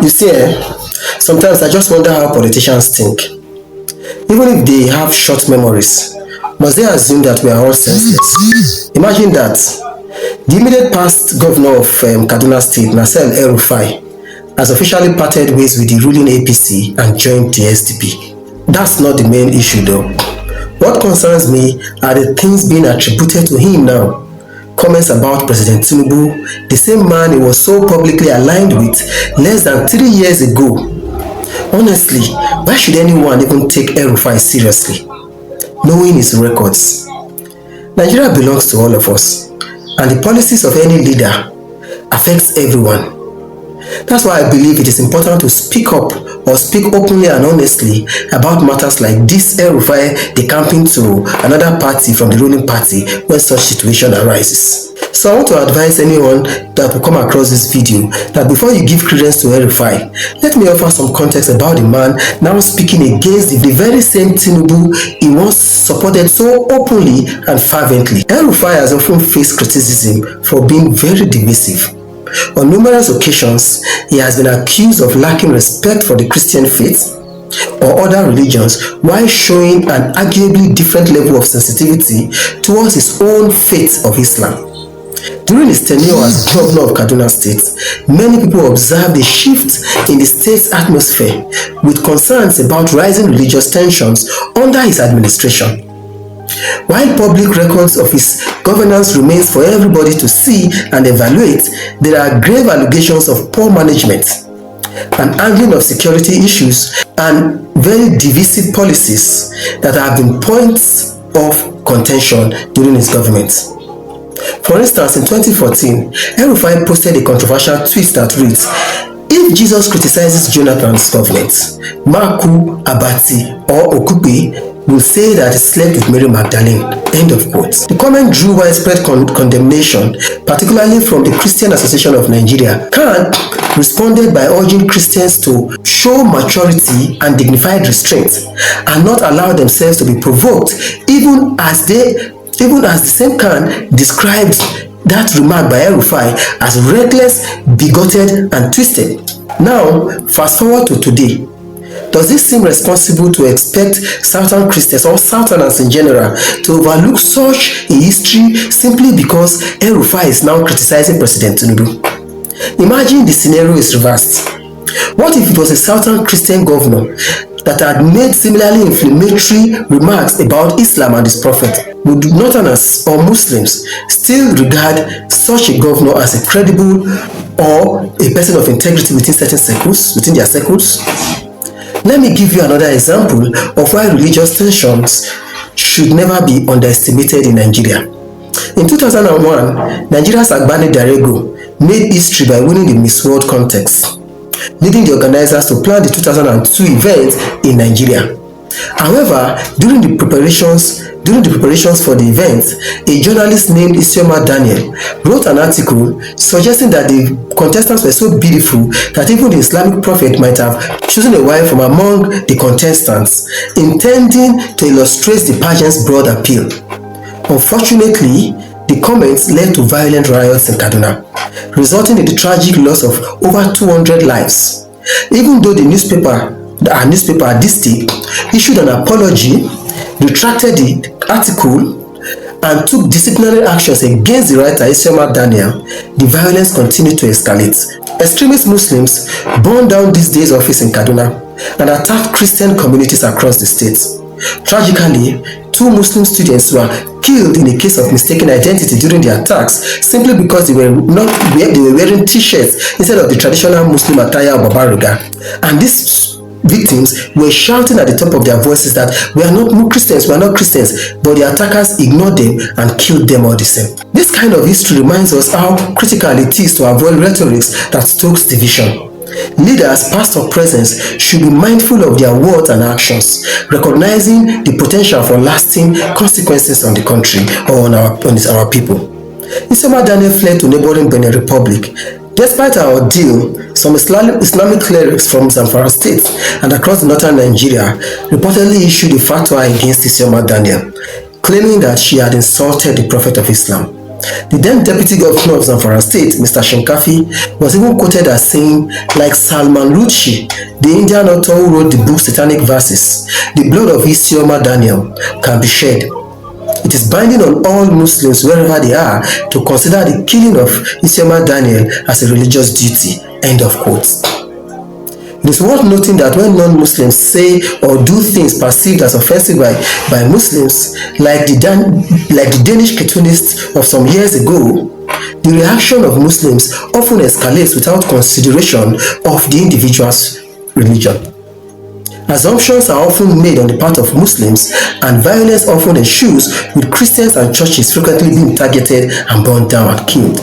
You see, sometimes I just wonder how politicians think. Even if they have short memories, must they assume that we are all senseless? Imagine that. The immediate past governor of Kaduna State, Nasir El-Rufai, has officially parted ways with the ruling APC and joined the SDP. That's not the main issue though. What concerns me are the things being attributed to him now. Comments about President Tinubu, the same man he was so publicly aligned with less than 3 years ago. Honestly, why should anyone even take El-Rufai seriously, knowing his records? Nigeria belongs to all of us, and the policies of any leader affects everyone. That's why I believe it is important to speak up or speak openly and honestly about matters like this El-Rufai decamping to another party from the ruling party when such situation arises. So I want to advise anyone that will come across this video that before you give credence to El-Rufai, let me offer some context about the man now speaking against the very same Tinubu he once supported so openly and fervently. El-Rufai has often faced criticism for being very divisive. On numerous occasions, he has been accused of lacking respect for the Christian faith or other religions while showing an arguably different level of sensitivity towards his own faith of Islam. During his tenure as governor of Kaduna State, many people observed a shift in the state's atmosphere with concerns about rising religious tensions under his administration. While public records of his governance remains for everybody to see and evaluate, there are grave allegations of poor management and handling of security issues and very divisive policies that have been points of contention during his government. For instance, in 2014, El-Rufai posted a controversial tweet that reads, "If Jesus criticizes Jonathan's government, Maku, Abati, or Okupe will say that he slept with Mary Magdalene." End of quote. The comment drew widespread condemnation, particularly from the Christian Association of Nigeria. CAN responded by urging Christians to show maturity and dignified restraint and not allow themselves to be provoked, even as the same CAN described that remark by El-Rufai as reckless, bigoted, and twisted. Now, fast forward to today. Does this seem responsible to expect Southern Christians or Southerners in general to overlook such a history simply because El-Rufai is now criticizing President Tinubu? Imagine the scenario is reversed. What if it was a Southern Christian governor that had made similarly inflammatory remarks about Islam and his prophet? Would Northerners or Muslims still regard such a governor as a credible or a person of integrity within certain circles, within their circles? Let me give you another example of why religious tensions should never be underestimated in Nigeria. In 2001, Nigeria's Agbani Darego made history by winning the Miss World contest, leading the organizers to plan the 2002 event in Nigeria. However, during the preparations for the event, a journalist named Isioma Daniel wrote an article suggesting that the contestants were so beautiful that even the Islamic prophet might have chosen a wife from among the contestants, intending to illustrate the pageant's broad appeal. Unfortunately, the comments led to violent riots in Kaduna, resulting in the tragic loss of over 200 lives. Even though our newspaper at this stage issued an apology, retracted the article, and took disciplinary actions against the writer Isioma Daniel, the violence continued to escalate. Extremist Muslims burned down this day's office in Kaduna and attacked Christian communities across the state. Tragically, 2 Muslim students were killed in a case of mistaken identity during the attacks simply because they were wearing t-shirts instead of the traditional Muslim attire of Babariga. And these victims were shouting at the top of their voices that we are not Christians, but the attackers ignored them and killed them all the same. This kind of history reminds us how critical it is to avoid rhetorics that stokes division. Leaders, past or present, should be mindful of their words and actions, recognizing the potential for lasting consequences on the country or on our people. Isioma Daniel fled to neighboring Benin Republic. Despite our ordeal, some Islamic clerics from Zamfara State and across northern Nigeria reportedly issued a fatwa against Isioma Daniel, claiming that she had insulted the Prophet of Islam. The then Deputy Governor of Zamfara State, Mr. Shinkafi, was even quoted as saying, like Salman Rushdie, the Indian author who wrote the book Satanic Verses, the blood of Isioma Daniel can be shed. It is binding on all Muslims wherever they are to consider the killing of Isioma Daniel as a religious duty. End of quote. It is worth noting that when non-Muslims say or do things perceived as offensive by Muslims, like the Danish cartoonist of some years ago, the reaction of Muslims often escalates without consideration of the individual's religion. Assumptions are often made on the part of Muslims, and violence often ensues, with Christians and churches frequently being targeted and burned down and killed.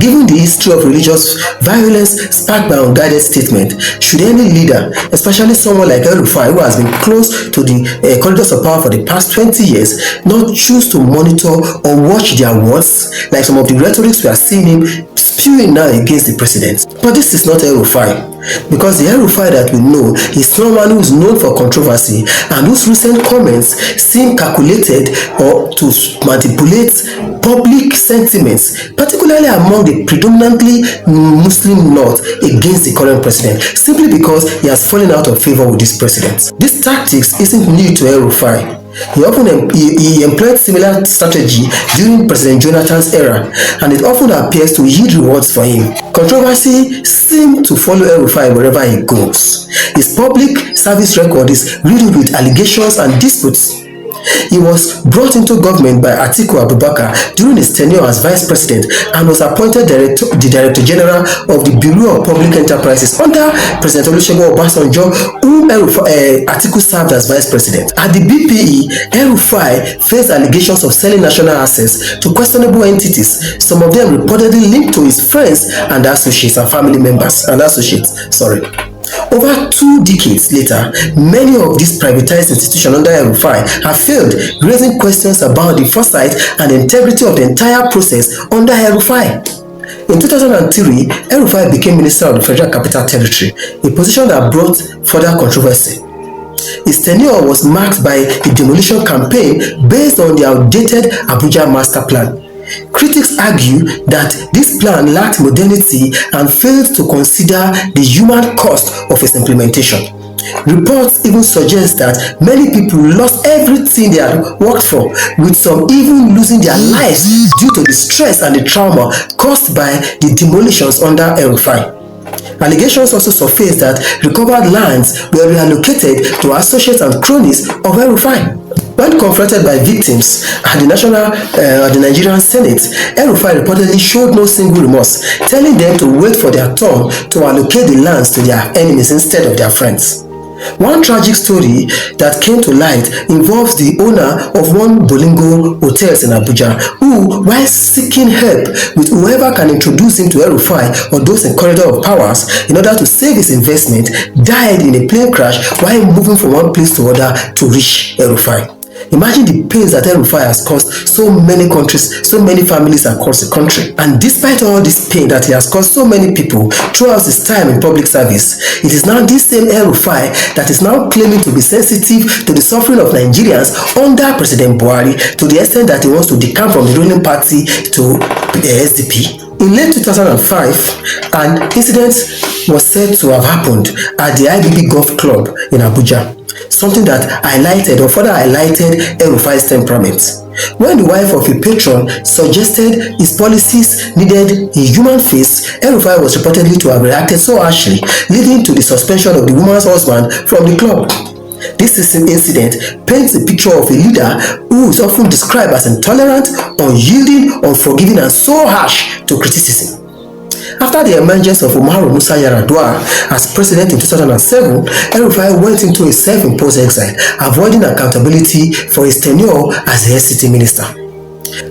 Given the history of religious violence sparked by unguided statement, should any leader, especially someone like El-Rufai, who has been close to the corridors of power for the past 20 years, not choose to monitor or watch their words, like some of the rhetorics we are seeing him spewing now against the president? But this is not El-Rufai, because the El-Rufai that we know is someone who is known for controversy and whose recent comments seem calculated or to manipulate public sentiments, particularly among the predominantly Muslim North, against the current president, simply because he has fallen out of favor with this president. This tactics isn't new to El-Rufai. He employed similar strategy during President Jonathan's era, and it often appears to yield rewards for him. Controversy seems to follow El-Rufai wherever he goes. His public service record is riddled with allegations and disputes. He was brought into government by Atiku Abubakar during his tenure as vice president and was appointed the Director General of the Bureau of Public Enterprises under President Olusegun Obasanjo, whom Atiku served as vice president. At the BPE, El-Rufai faced allegations of selling national assets to questionable entities, some of them reportedly linked to his friends and associates and family members and associates. Over 2 decades later, many of these privatized institutions under El-Rufai have failed, raising questions about the foresight and integrity of the entire process under El-Rufai. In 2003, El-Rufai became Minister of the Federal Capital Territory, a position that brought further controversy. His tenure was marked by a demolition campaign based on the outdated Abuja Master Plan. Critics argue that this plan lacked modernity and failed to consider the human cost of its implementation. Reports even suggest that many people lost everything they had worked for, with some even losing their lives due to the stress and the trauma caused by the demolitions under El-Rufai. Allegations also surfaced that recovered lands were reallocated to associates and cronies of El-Rufai. When confronted by victims at the Nigerian Senate, El-Rufai reportedly showed no single remorse, telling them to wait for their turn to allocate the lands to their enemies instead of their friends. One tragic story that came to light involves the owner of one Bolingo hotels in Abuja, who, while seeking help with whoever can introduce him to El-Rufai or those in corridor of powers in order to save his investment, died in a plane crash while moving from one place to another to reach El-Rufai. Imagine the pains that El-Rufai has caused so many countries, so many families across the country. And despite all this pain that he has caused so many people throughout his time in public service, it is now this same El-Rufai that is now claiming to be sensitive to the suffering of Nigerians under President Buhari, to the extent that he wants to decamp from the ruling party to SDP. In late 2005, an incident was said to have happened at the IBB Golf Club in Abuja, something that highlighted or further highlighted El-Rufai's temperament. When the wife of a patron suggested his policies needed a human face, El-Rufai was reportedly to have reacted so harshly, leading to the suspension of the woman's husband from the club. This incident paints a picture of a leader who is often described as intolerant, unyielding, unforgiving, and so harsh to criticism. After the emergence of Umaru Musa Yar'Adua as president in 2007, El-Rufai went into a self-imposed exile, avoiding accountability for his tenure as the SCT minister.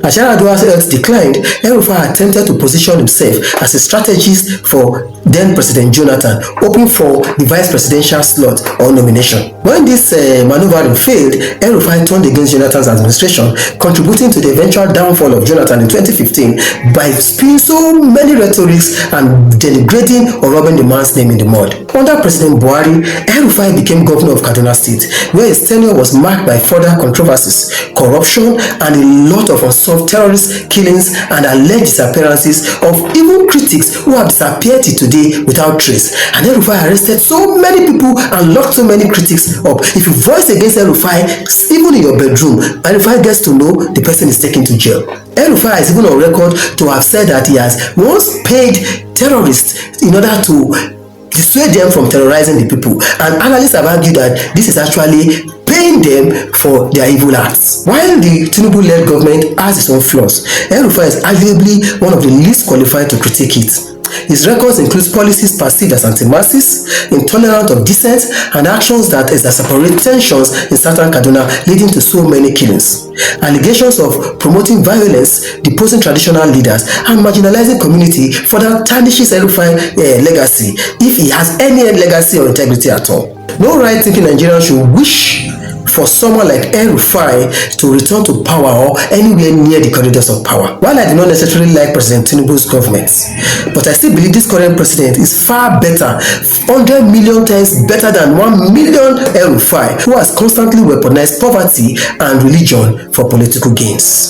As Yar'Adua's health declined, El-Rufai attempted to position himself as a strategist for then-President Jonathan, hoping for the vice presidential slot or nomination. When this maneuvering failed, El-Rufai turned against Jonathan's administration, contributing to the eventual downfall of Jonathan in 2015 by spewing so many rhetorics and denigrating or rubbing the man's name in the mud. Under President Buhari, El-Rufai became governor of Kaduna State, where his tenure was marked by further controversies, corruption, and a lot of unsolved terrorist killings and alleged disappearances of even critics who have disappeared till today without trace. And El-Rufai arrested so many people and locked so many critics up. If you voice against El-Rufai, even in your bedroom, El-Rufai gets to know the person is taken to jail. El-Rufai is even on record to have said that he has once paid terrorists in order to dissuade them from terrorizing the people, and analysts have argued that this is actually paying them for their evil acts. While the Tinubu-led government has its own flaws, El-Rufai is arguably one of the least qualified to critique it. His records include policies perceived as anti-masses, intolerant of dissent, and actions that exacerbate tensions in southern Kaduna, leading to so many killings. Allegations of promoting violence, deposing traditional leaders, and marginalizing community further tarnishes El-Rufai's legacy, if he has any legacy or integrity at all. No right-thinking Nigerian should wish for someone like El-Rufai to return to power or anywhere near the corridors of power. While I do not necessarily like President Tinubu's government, but I still believe this current president is far better, 100 million times better than 1 million El-Rufai, who has constantly weaponized poverty and religion for political gains.